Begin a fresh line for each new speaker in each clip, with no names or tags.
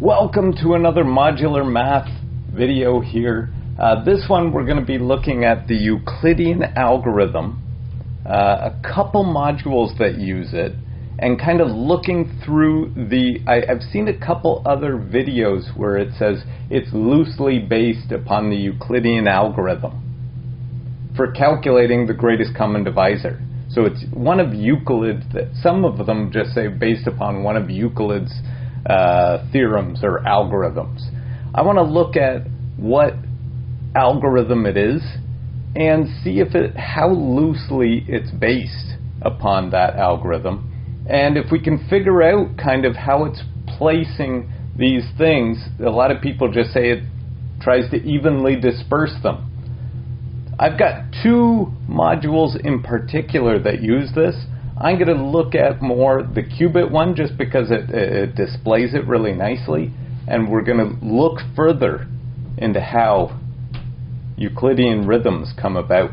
Welcome to another modular math video here. This one we're going to be looking at the Euclidean algorithm, a couple modules that use it, and kind of looking through I've seen a couple other videos where it says it's loosely based upon the Euclidean algorithm for calculating the greatest common divisor. So it's one of Euclid's, some of them just say based upon one of Euclid's theorems or algorithms. I want to look at what algorithm it is and see how loosely it's based upon that algorithm, and if we can figure out kind of how it's placing these things. A lot of people just say it tries to evenly disperse them. I've got two modules in particular that use this. I'm going to look at more the qubit one just because it displays it really nicely, and we're going to look further into how Euclidean rhythms come about.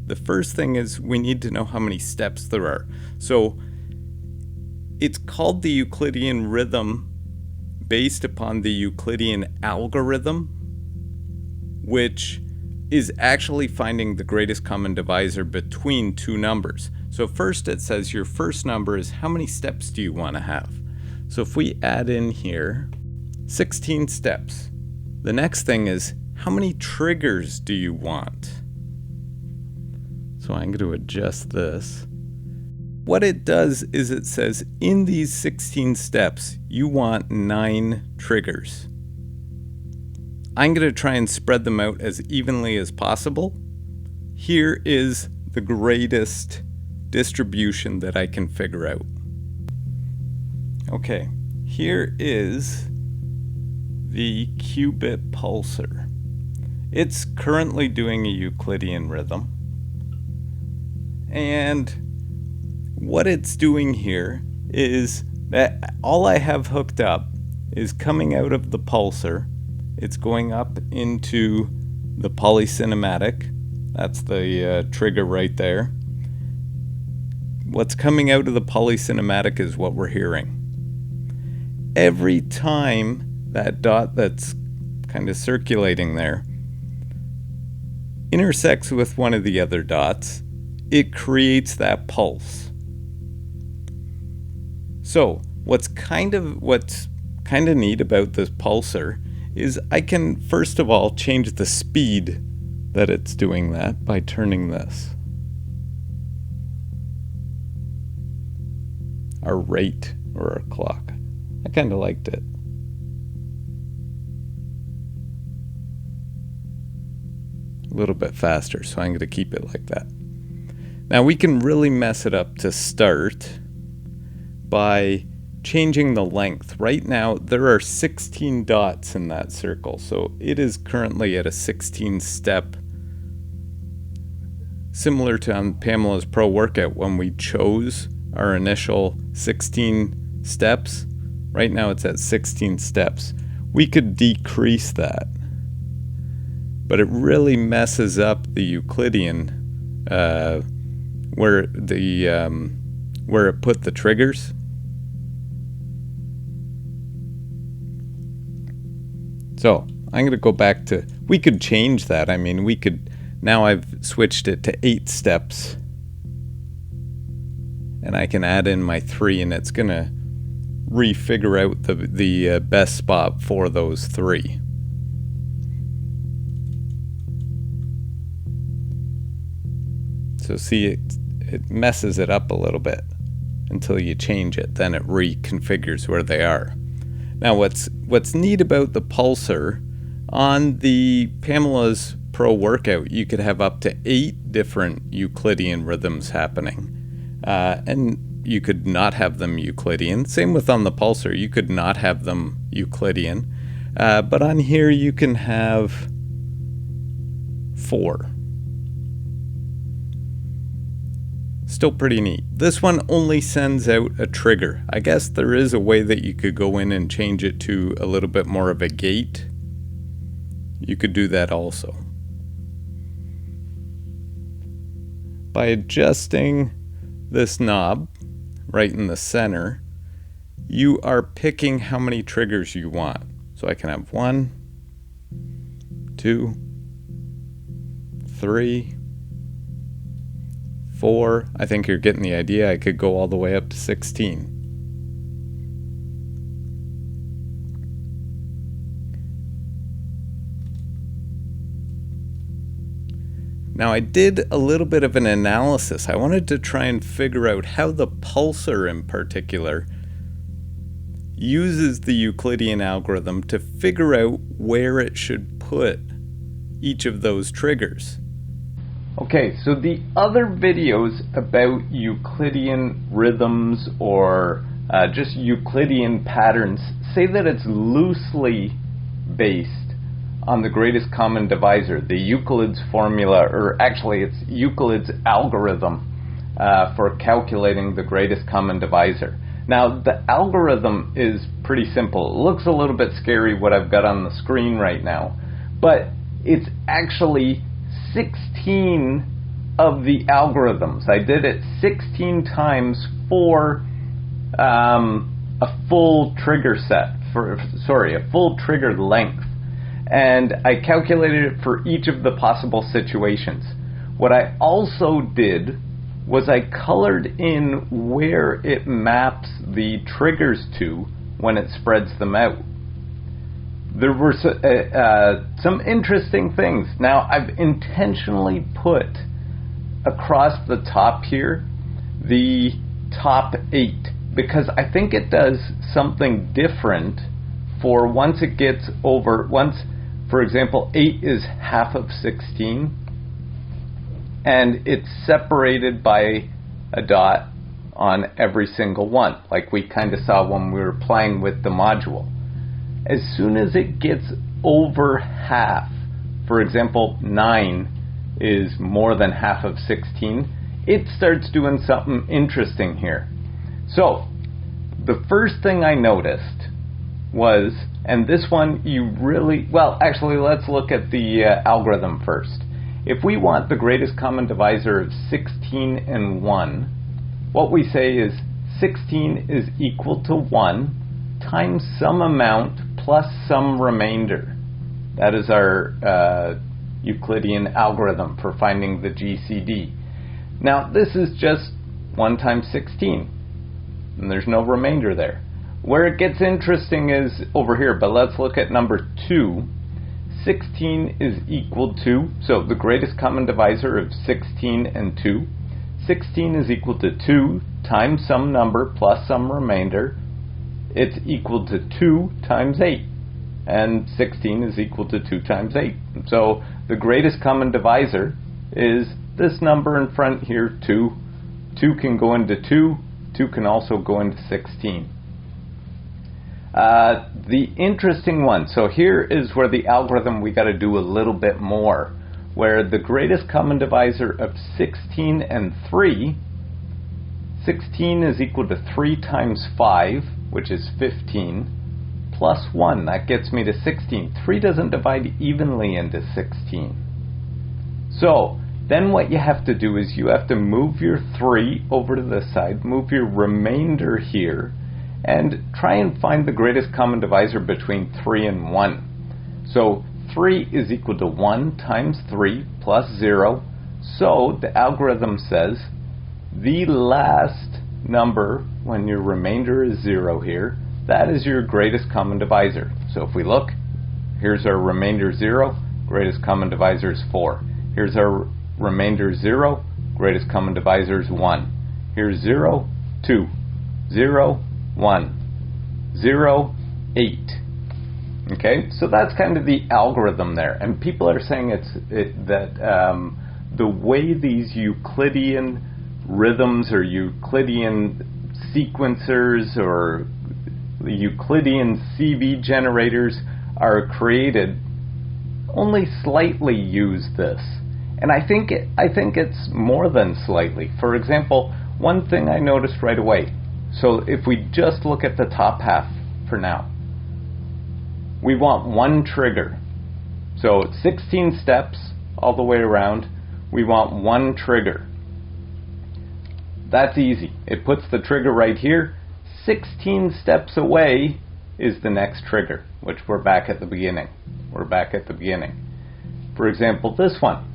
The first thing is we need to know how many steps there are. So it's called the Euclidean rhythm based upon the Euclidean algorithm, which is actually finding the greatest common divisor between two numbers. So first it says your first number is how many steps do you want to have? So if we add in here 16 steps, the next thing is how many triggers do you want? So I'm going to adjust this. What it does is it says in these 16 steps you want 9 triggers. I'm going to try and spread them out as evenly as possible. Here is the greatest distribution that I can figure out. Okay, here is the qubit pulsar. It's currently doing a Euclidean rhythm, and what it's doing here is that all I have hooked up is coming out of the pulsar. It's going up into the polycinematic. That's the trigger right there. What's coming out of the polycinematic is what we're hearing. Every time that dot that's kind of circulating there intersects with one of the other dots, it creates that pulse. So what's kind of neat about this pulsar is I can first of all change the speed that it's doing that by turning this. Our rate or our clock. I kind of liked it. A little bit faster, so I'm going to keep it like that. Now we can really mess it up to start by changing the length. Right now there are 16 dots in that circle, so it is currently at a 16 step, similar to on Pamela's Pro Workout when we chose our initial 16 steps. Right now it's at 16 steps. We could decrease that, but it really messes up the Euclidean where it put the triggers. So I'm going to go back to, we could change that. I mean, now I've switched it to 8 steps, and I can add in my 3, and it's going to refigure out the best spot for those 3. So see, it messes it up a little bit until you change it, then it reconfigures where they are. Now what's neat about the pulsar, on the Pamela's Pro Workout you could have up to 8 different Euclidean rhythms happening, and you could not have them Euclidean. Same with on the pulsar, you could not have them Euclidean, but on here you can have 4. Still pretty neat. This one only sends out a trigger. I guess there is a way that you could go in and change it to a little bit more of a gate. You could do that also. By adjusting this knob right in the center, you are picking how many triggers you want. So I can have 1, 2, 3, 4. I think you're getting the idea. I could go all the way up to 16. Now I did a little bit of an analysis. I wanted to try and figure out how the pulsar in particular uses the Euclidean algorithm to figure out where it should put each of those triggers. Okay, so the other videos about Euclidean rhythms or just Euclidean patterns say that it's loosely based on the greatest common divisor, the Euclid's formula, or actually it's Euclid's algorithm for calculating the greatest common divisor. Now the algorithm is pretty simple. It looks a little bit scary what I've got on the screen right now, but it's actually 16 of the algorithms. I did it 16 times for a full trigger set, a full trigger length. And I calculated it for each of the possible situations. What I also did was I colored in where it maps the triggers to when it spreads them out. There were some interesting things. Now I've intentionally put across the top here the top 8 because I think it does something different for once it gets over, for example, 8 is half of 16, and it's separated by a dot on every single one, like we kind of saw when we were playing with the module. As soon as it gets over half, for example, 9 is more than half of 16, it starts doing something interesting here. So, the first thing I noticed was, and this one you really, well actually let's look at the algorithm first. If we want the greatest common divisor of 16 and 1, what we say is 16 is equal to 1 times some amount plus some remainder. That is our Euclidean algorithm for finding the GCD. Now this is just 1 times 16, and there's no remainder there. Where it gets interesting is over here, but let's look at number 2. 16 is equal to, so the greatest common divisor of 16 and 2. 16 is equal to 2 times some number plus some remainder. It's equal to 2 times 8. And 16 is equal to 2 times 8. So the greatest common divisor is this number in front here, 2. 2 can go into 2. 2 can also go into 16. The interesting one, so here is where the algorithm we got to do a little bit more, where the greatest common divisor of 16 and 3, 16 is equal to 3 times 5, which is 15, plus 1, that gets me to 16. 3 doesn't divide evenly into 16. So then what you have to do is you have to move your 3 over to this side, move your remainder here, and try and find the greatest common divisor between 3 and 1. So 3 is equal to 1 times 3 plus 0. So the algorithm says the last number when your remainder is 0 here, that is your greatest common divisor. So if we look, here's our remainder 0, greatest common divisor is 4. Here's our remainder 0, greatest common divisor is 1. Here's 0, 2, 0, 1, 0, 8. Okay, so that's kind of the algorithm there. And people are saying that the way these Euclidean rhythms or Euclidean sequencers or Euclidean CV generators are created only slightly use this. And I think it's more than slightly. For example, one thing I noticed right away. So if we just look at the top half for now, we want one trigger. So 16 steps all the way around, we want one trigger. That's easy. It puts the trigger right here. 16 steps away is the next trigger, which we're back at the beginning. We're back at the beginning. For example, this one.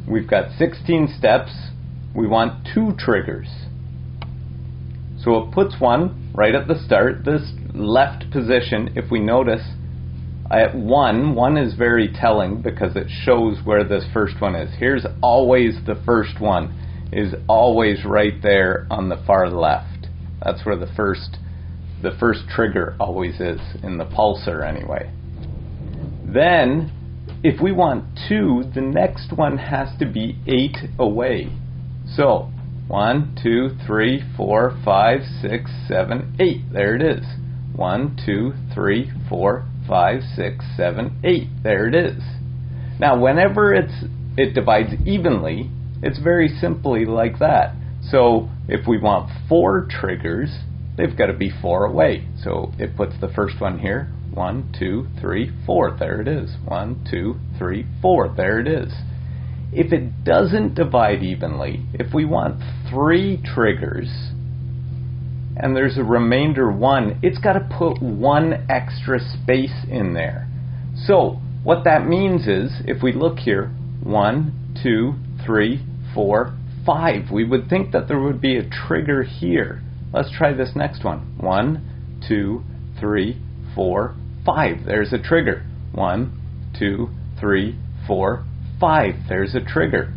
We've got 16 steps. We want 2 triggers. So it puts one right at the start. This left position, if we notice, at 1 is very telling because it shows where this first one is. Here's always the first one, is always right there on the far left. That's where the first trigger always is, in the pulsar anyway. Then, if we want 2, the next one has to be 8 away. So, 1, 2, 3, 4, 5, 6, 7, 8. There it is. 1, 2, 3, 4, 5, 6, 7, 8. There it is. Now, whenever it divides evenly, it's very simply like that. So, if we want 4 triggers, they've got to be 4 away. So, it puts the first one here. 1, 2, 3, 4. There it is. 1, 2, 3, 4. There it is. If it doesn't divide evenly, if we want 3 triggers and there's a remainder 1, it's got to put 1 extra space in there. So what that means is, if we look here, 1, 2, 3, 4, 5, we would think that there would be a trigger here. Let's try this next one. 1, 2, 3, 4, 5. There's a trigger. 1, 2, 3, 4, 5. There's a trigger.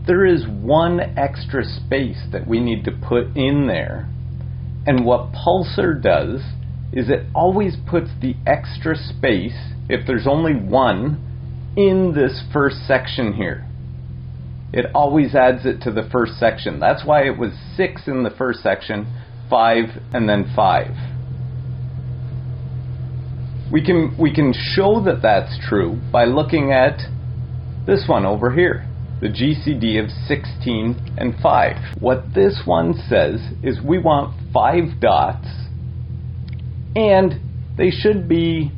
There is 1 extra space that we need to put in there. And what pulsar does is it always puts the extra space, if there's only 1, in this first section here. It always adds it to the first section. That's why it was 6 in the first section, 5, and then 5. We can show that that's true by looking at this one over here, the GCD of 16 and 5. What this one says is we want 5 dots, and they should be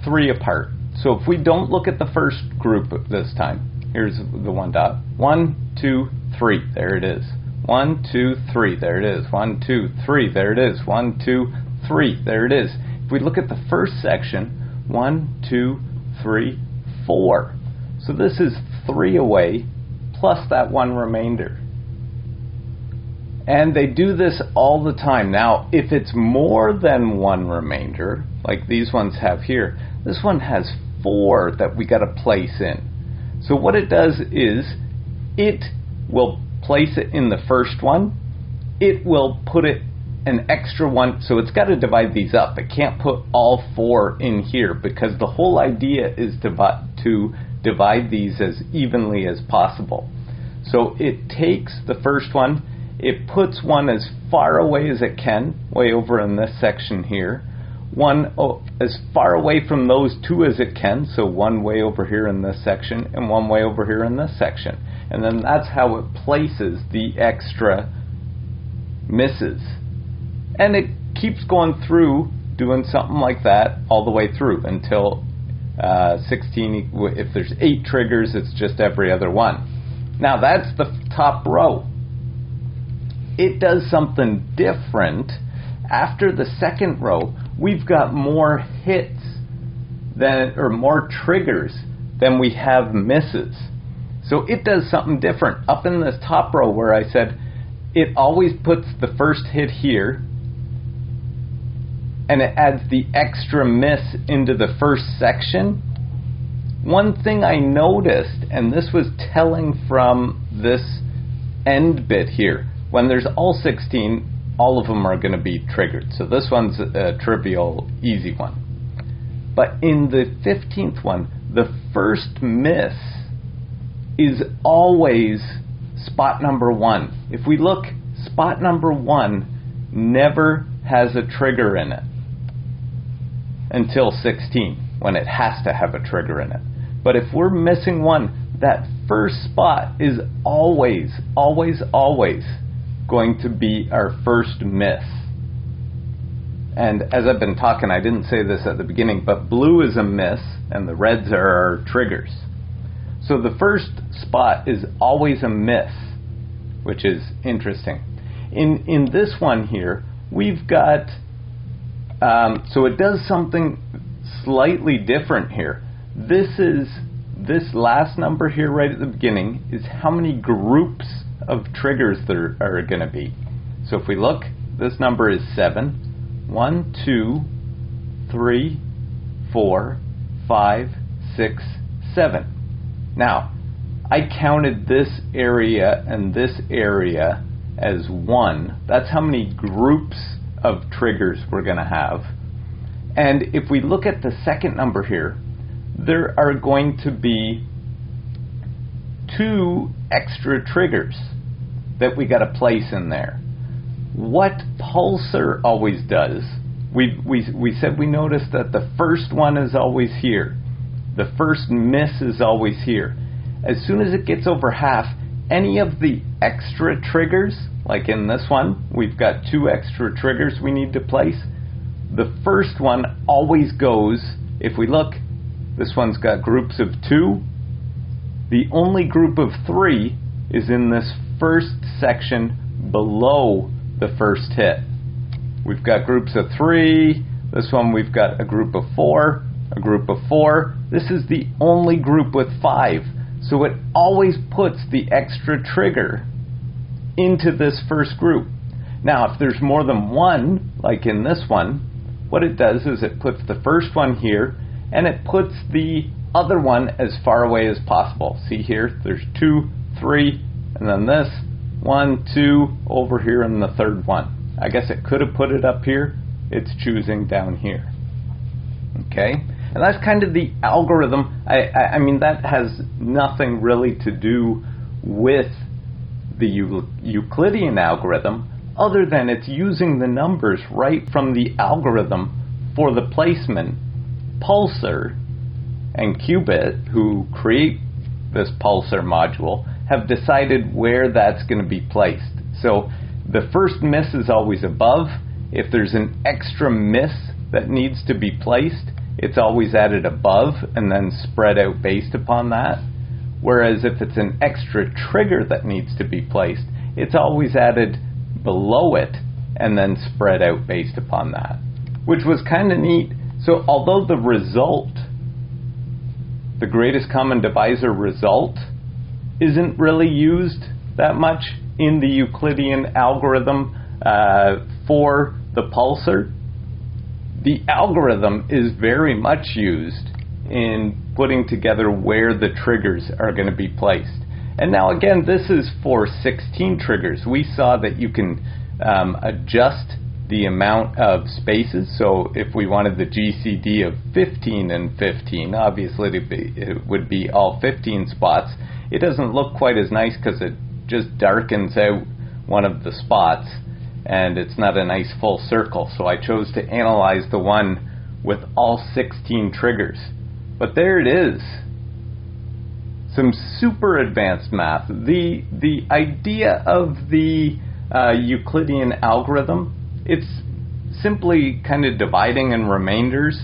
3 apart. So if we don't look at the first group this time, here's the 1 dot. 1, 2, 3. There it is. 1, 2, 3. There it is. 1, 2, 3. There it is. 1, 2, 3. There it is. If we look at the first section, 1, 2, 3, 4. So this is 3 away, plus that 1 remainder. And they do this all the time. Now, if it's more than 1 remainder, like these ones have here, this one has 4 that we got to place in. So what it does is, it will place it in the first one, it will put it an extra 1, so it's got to divide these up. It can't put all 4 in here, because the whole idea is to divide these as evenly as possible. So it takes the first one, it puts 1 as far away as it can, way over in this section here, 1 as far away from those 2 as it can, so 1 way over here in this section, and 1 way over here in this section. And then that's how it places the extra misses. And it keeps going through, doing something like that all the way through until 16, if there's 8 triggers, it's just every other one. Now that's the top row. It does something different. After the second row, we've got more hits or more triggers than we have misses. So it does something different. Up in this top row where I said it always puts the first hit here, and it adds the extra miss into the first section. One thing I noticed, and this was telling from this end bit here, when there's all 16, all of them are going to be triggered. So this one's a trivial, easy one. But in the 15th one, the first miss is always spot number 1. If we look, spot number 1 never has a trigger in it until 16, when it has to have a trigger in it. But if we're missing 1, that first spot is always, always, always going to be our first miss. And as I've been talking, I didn't say this at the beginning, but blue is a miss and the reds are our triggers. So the first spot is always a miss, which is interesting. In this one here, we've got, so it does something slightly different here. This last number here right at the beginning is how many groups of triggers there are going to be. So if we look, this number is 7. 1, 2, 3, 4, 5, 6, 7. Now, I counted this area and this area as 1. That's how many groups of triggers we're going to have. And if we look at the second number here, there are going to be 2 extra triggers that we got to place in there. What pulsar always does, we said we noticed that the first one is always here. The first miss is always here. As soon as it gets over half, any of the extra triggers, like in this one, we've got 2 extra triggers we need to place. The first one always goes, if we look, this one's got groups of 2. The only group of 3 is in this first section below the first hit. We've got groups of 3. This one we've got a group of 4, a group of 4. This is the only group with 5. So it always puts the extra trigger into this first group. Now, if there's more than one, like in this one, what it does is it puts the first one here, and it puts the other one as far away as possible. See here, there's 2, 3, and then this, 1, 2, over here in the third one. I guess it could have put it up here. It's choosing down here. Okay? And that's kind of the algorithm. I mean, that has nothing really to do with the Euclidean algorithm, other than it's using the numbers right from the algorithm for the placement. Pulsar and Qubit, who create this pulsar module, have decided where that's going to be placed. So the first miss is always above. If there's an extra miss that needs to be placed, it's always added above and then spread out based upon that. Whereas if it's an extra trigger that needs to be placed, it's always added below it and then spread out based upon that, which was kind of neat. So although the result, the greatest common divisor result, isn't really used that much in the Euclidean algorithm for the pulsar, the algorithm is very much used in putting together where the triggers are going to be placed. And now again, this is for 16 triggers. We saw that you can adjust the amount of spaces. So if we wanted the GCD of 15 and 15, obviously it would be all 15 spots. It doesn't look quite as nice because it just darkens out one of the spots, and it's not a nice full circle. So I chose to analyze the one with all 16 triggers. But there it is. Some super advanced math. The idea of the Euclidean algorithm, it's simply kind of dividing and remainders.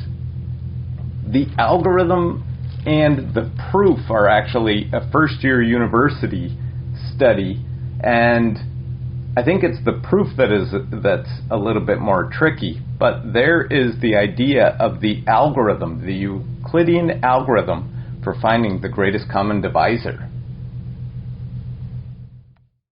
The algorithm and the proof are actually a first-year university study, and I think it's the proof that's a little bit more tricky. But there is the idea of the algorithm, the Euclidean algorithm for finding the greatest common divisor.